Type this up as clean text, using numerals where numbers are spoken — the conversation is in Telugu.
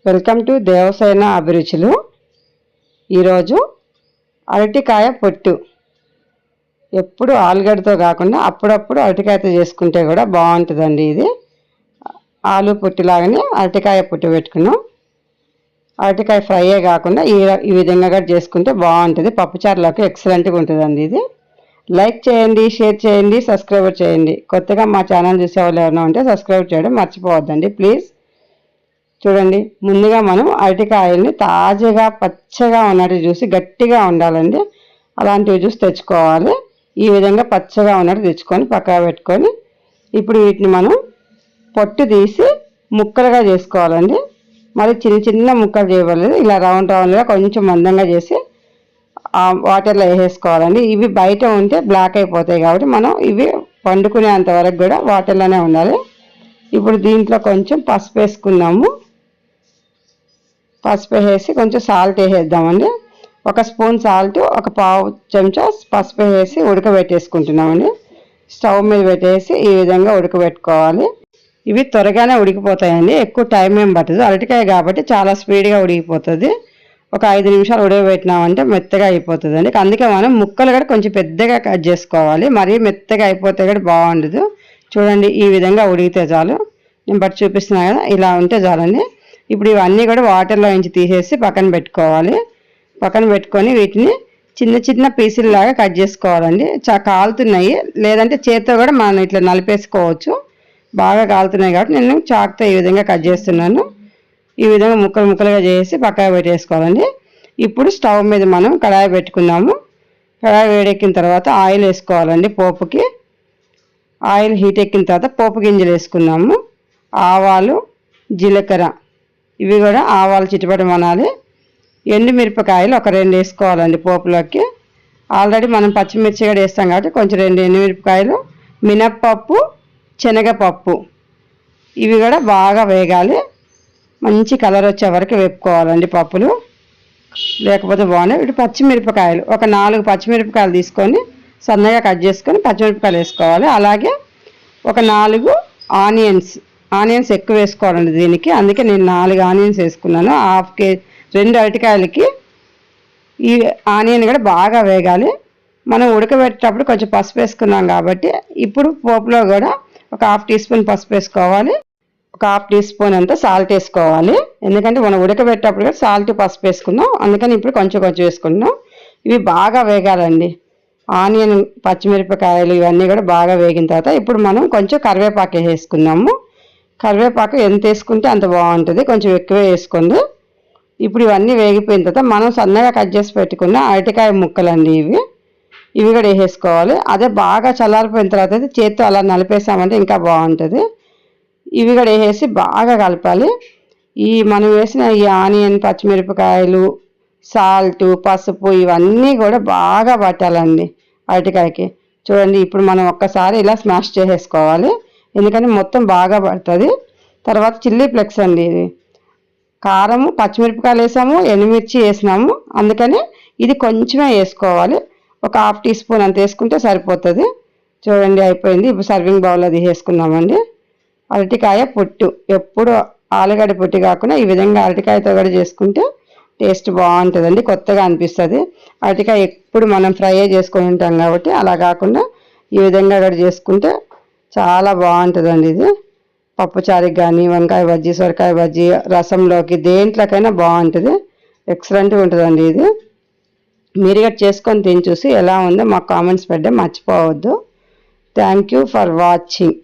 వెల్కమ్ టు దేవసేన అభిరుచులు. ఈరోజు అరటికాయ పొట్టు. ఎప్పుడు ఆలుగడ్డతో కాకుండా అప్పుడప్పుడు అరటికాయతో చేసుకుంటే కూడా బాగుంటుందండి. ఇది ఆలు పొట్టులాగానే అరటికాయ పొట్టు పెట్టుకున్నాం. అరటికాయ ఫ్రైయే కాకుండా ఈ విధంగా కూడా చేసుకుంటే బాగుంటుంది. పప్పుచారులోకి ఎక్సలెంట్గా ఉంటుందండి. ఇది లైక్ చేయండి, షేర్ చేయండి, సబ్స్క్రైబ్ చేయండి. కొత్తగా మా ఛానల్ చూసే వాళ్ళు ఎవరైనా ఉంటే సబ్స్క్రైబ్ చేయడం మర్చిపోవద్దండి ప్లీజ్. చూడండి, ముందుగా మనం అరటికాయల్ని తాజాగా పచ్చగా ఉన్నట్టు చూసి, గట్టిగా ఉండాలండి అలాంటివి చూసి తెచ్చుకోవాలి. ఈ విధంగా పచ్చగా ఉన్నట్టు తెచ్చుకొని పక్కన పెట్టుకొని ఇప్పుడు వీటిని మనం పొట్టు తీసి ముక్కలుగా చేసుకోవాలండి. మరి చిన్న చిన్న ముక్కలు చేయవలేదు, ఇలా రౌండ్ రౌండ్గా కొంచెం మందంగా చేసి వాటర్లో వేసేసుకోవాలండి. ఇవి బయట ఉంటే బ్లాక్ అయిపోతాయి కాబట్టి మనం ఇవి వండుకునేంత వరకు కూడా వాటర్లోనే ఉండాలి. ఇప్పుడు దీంట్లో కొంచెం పసుపు వేసుకున్నాము. పసుపు వేసి కొంచెం సాల్ట్ వేసేద్దామండి. 1 స్పూన్ సాల్ట్, 1 పావు చెంచా పసుపు వేసి ఉడకబెట్టేసుకుంటున్నామండి. స్టవ్ మీద పెట్టేసి ఈ విధంగా ఉడకబెట్టుకోవాలి. ఇవి త్వరగానే ఉడికిపోతాయండి, ఎక్కువ టైం ఏం పట్టదు. అరటికాయ కాబట్టి చాలా స్పీడ్గా ఉడికిపోతుంది. ఒక 5 నిమిషాలు ఉడకబెట్టినామంటే మెత్తగా అయిపోతుందండి. అందుకే మనం ముక్కలు కూడా కొంచెం పెద్దగా కట్ చేసుకోవాలి. మరీ మెత్తగా అయిపోతే కూడా బాగుండదు. చూడండి, ఈ విధంగా ఉడికితే చాలు. నేను బట్టి చూపిస్తున్నా కదా, ఇలా ఉంటే చాలండి. ఇప్పుడు ఇవన్నీ కూడా వాటర్లో నుంచి తీసేసి పక్కన పెట్టుకోవాలి. పక్కన పెట్టుకొని వీటిని చిన్న చిన్న పీసుల్లాగా కట్ చేసుకోవాలండి. కాలుతున్నాయి, లేదంటే చేత్తో కూడా మనం ఇట్లా నలిపేసుకోవచ్చు. బాగా కాలుతున్నాయి కాబట్టి నేను చాకుతో ఈ విధంగా కట్ చేస్తున్నాను. ఈ విధంగా ముక్కలు ముక్కలుగా చేసి పక్కన పెట్టేసుకోవాలండి. ఇప్పుడు స్టవ్ మీద మనం కడాయి పెట్టుకున్నాము. కడాయి వేడెక్కిన తర్వాత ఆయిల్ వేసుకోవాలండి. పోపుకి ఆయిల్ హీట్ ఎక్కిన తర్వాత పోపు గింజలు వేసుకున్నాము. ఆవాలు, జీలకర్ర, ఇవి కూడా ఆవాలు చిటపటమనాలి. ఎండుమిరపకాయలు ఒక 2 వేసుకోవాలండి పోపులోకి. ఆల్రెడీ మనం పచ్చిమిర్చి కూడా వేస్తాం కాబట్టి కొంచెం 2 ఎండుమిరపకాయలు, మినప్పప్పు, శనగపప్పు, ఇవి కూడా బాగా వేగాలి. మంచి కలర్ వచ్చే వరకు వేపుకోవాలండి పప్పులు, లేకపోతే బాగున్నాయి. ఇటు పచ్చిమిరపకాయలు ఒక 4 పచ్చిమిరపకాయలు తీసుకొని సన్నగా కట్ చేసుకొని పచ్చిమిరపకాయలు వేసుకోవాలి. అలాగే ఒక 4 ఆనియన్స్ ఎక్కువ వేసుకోవాలండి దీనికి. అందుకే నేను 4 ఆనియన్స్ వేసుకున్నాను. 1/2 కేజీ 2 అరటికాయలకి. ఈ ఆనియన్ కూడా బాగా వేగాలి. మనం ఉడకబెట్టేటప్పుడు కొంచెం పసుపు వేసుకున్నాం కాబట్టి ఇప్పుడు పోపులో కూడా ఒక 1/2 టీ స్పూన్ పసుపు వేసుకోవాలి. ఒక 1/2 టీ స్పూన్ అంతా సాల్ట్ వేసుకోవాలి. ఎందుకంటే మనం ఉడకబెట్టేటప్పుడు కూడా సాల్ట్, పసుపు వేసుకున్నాం, అందుకని ఇప్పుడు కొంచెం కొంచెం వేసుకుంటున్నాం. ఇవి బాగా వేగాలండి. ఆనియన్, పచ్చిమిరపకాయలు ఇవన్నీ కూడా బాగా వేగిన తర్వాత ఇప్పుడు మనం కొంచెం కరివేపాకు వేసుకున్నాము. కరివేపాకు ఎంత వేసుకుంటే అంత బాగుంటుంది, కొంచెం ఎక్కువే వేసుకోండి. ఇప్పుడు ఇవన్నీ వేగిపోయిన తర్వాత మనం సన్నగా కట్ చేసి పెట్టుకున్న అరటికాయ ముక్కలండి ఇవి కూడా వేసేసుకోవాలి. అదే బాగా చల్లారిపోయిన తర్వాత అయితే చేత్తో అలా నలిపేసామంటే ఇంకా బాగుంటుంది. ఇవి కూడా వేసేసి బాగా కలపాలి. మనం వేసిన ఈ ఆనియన్, పచ్చిమిరపకాయలు, సాల్ట్, పసుపు ఇవన్నీ కూడా బాగా పట్టాలండి అరటికాయకి. చూడండి, ఇప్పుడు మనం ఒక్కసారి ఇలా స్మాష్ చేసేసుకోవాలి, ఎందుకంటే మొత్తం బాగా పడుతుంది. తర్వాత చిల్లీ ఫ్లేక్స్ అండి. ఇది కారము, పచ్చిమిరపకాయలు వేసాము, ఎండుమిర్చి వేసినాము, అందుకని ఇది కొంచెమే వేసుకోవాలి. ఒక 1/2 టీ స్పూన్ అంత వేసుకుంటే సరిపోతుంది. చూడండి, అయిపోయింది. ఇప్పుడు సర్వింగ్ బౌల్ అది వేసుకున్నామండి. అరటికాయ పొట్టు ఎప్పుడు ఆలుగడ్డ పొట్టు కాకుండా ఈ విధంగా అరటికాయతో కూడా చేసుకుంటే టేస్ట్ బాగుంటుందండి, కొత్తగా అనిపిస్తుంది. అరటికాయ ఎప్పుడు మనం ఫ్రై చేసుకొని ఉంటాం కాబట్టి అలా కాకుండా ఈ విధంగా కూడా చేసుకుంటే చాలా బాగుంటుందండి. ఇది పప్పుచారుకి కానీ, వంకాయ బజ్జీ, సొరకాయ బజ్జీ, రసంలోకి, దేంట్లోకైనా బాగుంటుంది. ఎక్సలెంట్గా ఉంటుందండి. ఇది మీరు కూడా చేసుకొని తిని చూసి ఎలా ఉందో మాకు కామెంట్స్ పెట్టడం మర్చిపోవద్దు. Thank you for watching.